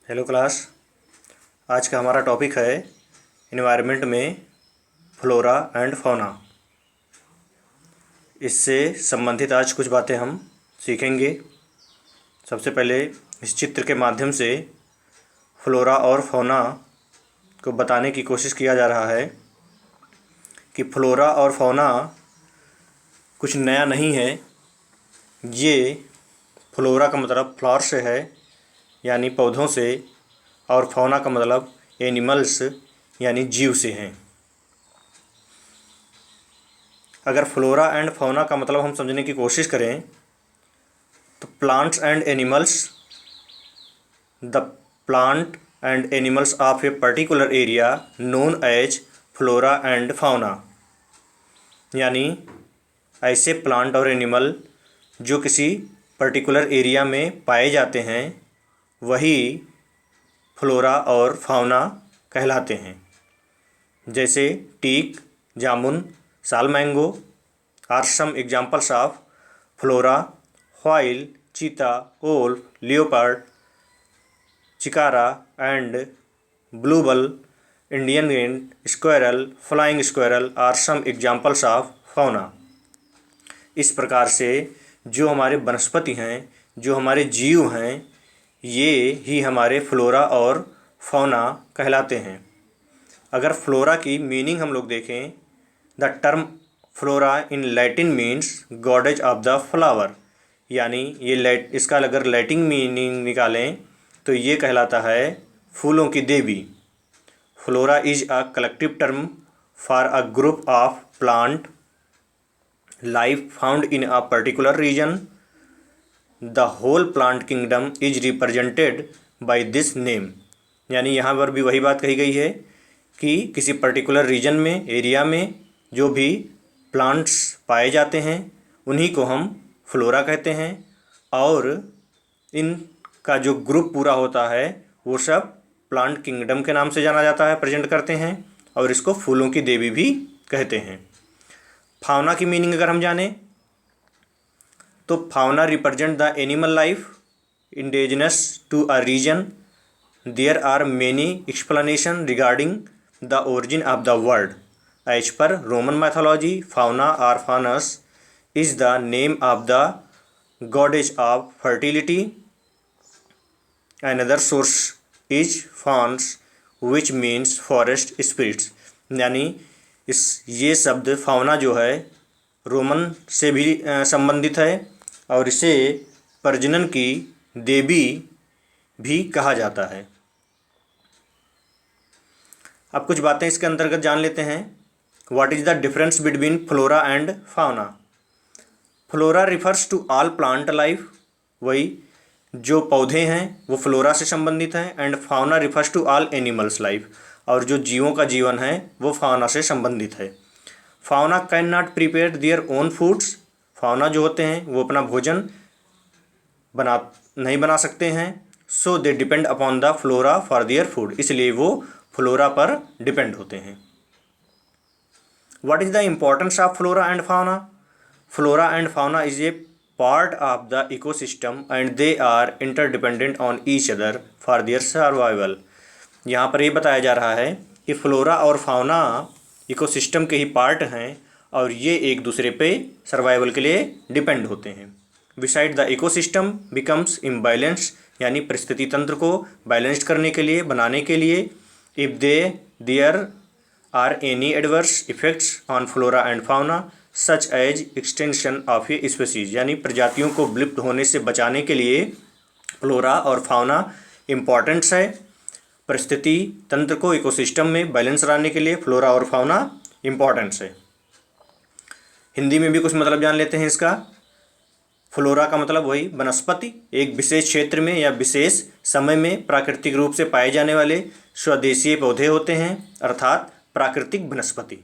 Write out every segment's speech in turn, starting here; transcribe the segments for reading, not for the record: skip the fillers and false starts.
Hello class. आज का हमारा टॉपिक है इन्वायरमेंट में फ्लोरा एंड फौना। इससे संबंधित आज कुछ बातें हम सीखेंगे। सबसे पहले इस चित्र के माध्यम से फ्लोरा और फौना को बताने की कोशिश किया जा रहा है कि फ्लोरा और फौना कुछ नया नहीं है। ये फ्लोरा का मतलब फ्लावर से है, यानी पौधों से, और फौना का मतलब एनिमल्स यानी जीव से हैं। अगर फ्लोरा एंड फौना का मतलब हम समझने की कोशिश करें तो plants and animals, the plant and animals of a particular area known as flora and fauna, यानी ऐसे प्लांट और एनिमल जो किसी पर्टिकुलर एरिया में पाए जाते हैं वही फ्लोरा और फौना कहलाते हैं। जैसे teak, jamun, sal mango are some examples of flora, while cheetah, wolf, leopard, chinkara and blue bull, Indian wren, squirrel, flying squirrel are some examples of fauna. इस प्रकार से जो हमारे वनस्पति हैं, जो हमारे जीव हैं, ये ही हमारे फ्लोरा और फौना कहलाते हैं। अगर फ्लोरा की मीनिंग हम लोग देखें, the term flora in Latin means goddess of the flower, यानी ये इसका अगर लैटिन मीनिंग निकालें तो ये कहलाता है फूलों की देवी। Flora is a collective term for a group of plant life found in a particular region. The whole plant kingdom is represented by this name, यानी यहाँ पर भी वही बात कही गई है कि किसी पर्टिकुलर रीजन में, एरिया में जो भी प्लांट्स पाए जाते हैं उन्हीं को हम फ्लोरा कहते हैं, और इनका जो ग्रुप पूरा होता है वो सब प्लांट किंगडम के नाम से जाना जाता है, प्रेजेंट करते हैं, और इसको फूलों की देवी भी कहते हैं। फाउना की मीनिंग अगर हम जानें तो fauna represent the animal life indigenous to a region. There are many explanation regarding the origin of the word. As per Roman mythology, fauna और Faunus is the name of the goddess of fertility. Another source is fauns which means forest spirits, यानी ये शब्द fauna जो है Roman से भी संबंधित है और इसे प्रजनन की देवी भी कहा जाता है। अब कुछ बातें इसके अंतर्गत जान लेते हैं। What is the difference between flora and fauna. Flora refers to all plant life, वही जो पौधे हैं वो फ्लोरा से संबंधित हैं, and fauna refers to all animals life, और जो जीवों का जीवन है वो फाउना से संबंधित है। Fauna can not prepare their own foods, fauna जो होते हैं वो अपना भोजन नहीं बना सकते हैं। So they depend upon the flora for their food, इसलिए वो फ्लोरा पर डिपेंड होते हैं। What is the importance of flora and fauna. Flora and fauna is a part of the ecosystem and they are interdependent on each other for their survival. यहाँ पर ये बताया जा रहा है कि फ्लोरा और फाउना इकोसिस्टम के ही पार्ट हैं और ये एक दूसरे पे सर्वाइवल के लिए डिपेंड होते हैं। Beside the ecosystem becomes imbalance, यानी परिस्थिति तंत्र को बैलेंस्ड करने के लिए, बनाने के लिए, if there are any adverse effects on flora and fauna such as extension of a species, यानी प्रजातियों को विलुप्त होने से बचाने के लिए फ्लोरा और फाउना इम्पॉर्टेंट्स है। परिस्थिति तंत्र को, इकोसिस्टम में बैलेंस लाने के लिए फ्लोरा और फाउना इम्पॉर्टेंट्स है। हिंदी में भी कुछ मतलब जान लेते हैं इसका। फ्लोरा का मतलब वही वनस्पति, एक विशेष क्षेत्र में या विशेष समय में प्राकृतिक रूप से पाए जाने वाले स्वदेशीय पौधे होते हैं, अर्थात प्राकृतिक वनस्पति।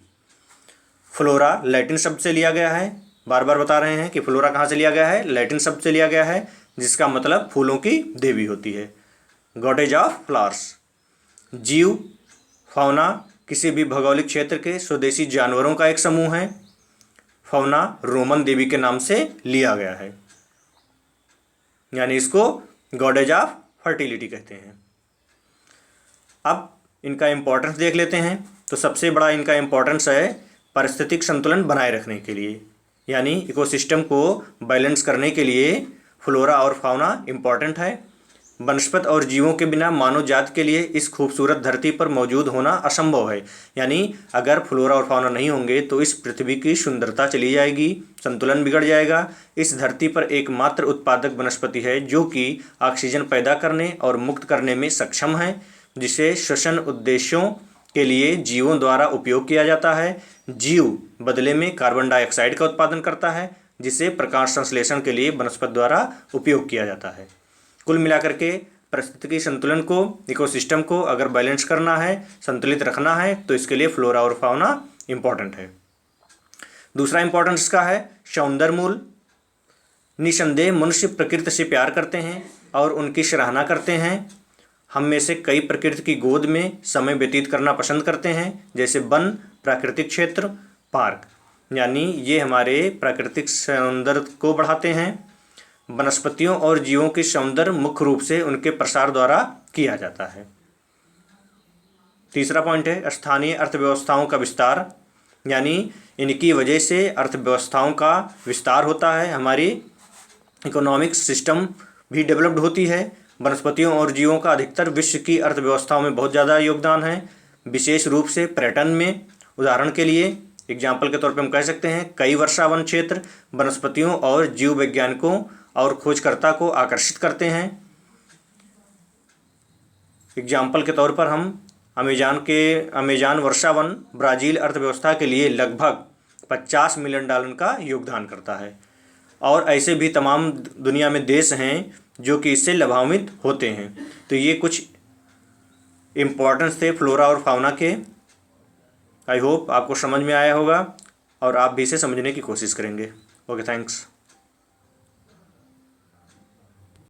फ्लोरा लैटिन शब्द से लिया गया है, बार बार बता रहे हैं कि फ्लोरा कहाँ से लिया गया है, लैटिन शब्द से लिया गया है, जिसका मतलब फूलों की देवी होती है, गॉडेज ऑफ फ्लावर्स। जीव, फाउना किसी भी भौगोलिक क्षेत्र के स्वदेशी जानवरों का एक समूह है। फाउना रोमन देवी के नाम से लिया गया है, यानी इसको गॉडेज ऑफ फर्टिलिटी कहते हैं। अब इनका इम्पोर्टेंस देख लेते हैं। तो सबसे बड़ा इनका इम्पोर्टेंस है पारिस्थितिक संतुलन बनाए रखने के लिए, यानी इकोसिस्टम को बैलेंस करने के लिए फ्लोरा और फाउना इम्पॉर्टेंट है। वनस्पति और जीवों के बिना मानव जाति के लिए इस खूबसूरत धरती पर मौजूद होना असंभव है। यानी अगर फ्लोरा और फाउना नहीं होंगे तो इस पृथ्वी की सुंदरता चली जाएगी, संतुलन बिगड़ जाएगा। इस धरती पर एकमात्र उत्पादक वनस्पति है जो कि ऑक्सीजन पैदा करने और मुक्त करने में सक्षम है, जिसे श्वसन उद्देश्यों के लिए जीवों द्वारा उपयोग किया जाता है। जीव बदले में कार्बन डाइऑक्साइड का उत्पादन करता है, जिसे प्रकाश संश्लेषण के लिए वनस्पति द्वारा उपयोग किया जाता है। कुल मिलाकर के पारिस्थितिकी संतुलन को, इकोसिस्टम को अगर बैलेंस करना है, संतुलित रखना है, तो इसके लिए फ्लोरा और फाउना इम्पॉर्टेंट है। दूसरा इम्पोर्टेंस इसका है सौंदर्य मूल। निसंदेह मनुष्य प्रकृति से प्यार करते हैं और उनकी सराहना करते हैं। हम में से कई प्रकृति की गोद में समय व्यतीत करना पसंद करते हैं, जैसे वन, प्राकृतिक क्षेत्र, पार्क, यानी ये हमारे प्राकृतिक सौंदर्य को बढ़ाते हैं। वनस्पतियों और जीवों की सौंदर्य मुख्य रूप से उनके प्रसार द्वारा किया जाता है। तीसरा पॉइंट है स्थानीय अर्थव्यवस्थाओं का विस्तार, यानी इनकी वजह से अर्थव्यवस्थाओं का विस्तार होता है, हमारी इकोनॉमिक सिस्टम भी डेवलप्ड होती है। वनस्पतियों और जीवों का अधिकतर विश्व की अर्थव्यवस्थाओं में बहुत ज़्यादा योगदान है, विशेष रूप से पर्यटन में। उदाहरण के लिए एग्जाम्पल के तौर पे हम कह सकते हैं कई वर्षा वन क्षेत्र वनस्पतियों और जीव वैज्ञानिकों और खोजकर्ता को आकर्षित करते हैं। एग्जाम्पल के तौर पर हम अमेजान वर्षा वन ब्राज़ील अर्थव्यवस्था के लिए लगभग $50 मिलियन का योगदान करता है। और ऐसे भी तमाम दुनिया में देश हैं जो कि इससे लाभान्वित होते हैं। तो ये कुछ इम्पोर्टेंस थे फ्लोरा और फाउना के। आई होप आपको समझ में आया होगा और आप भी इसे समझने की कोशिश करेंगे। Okay, thanks.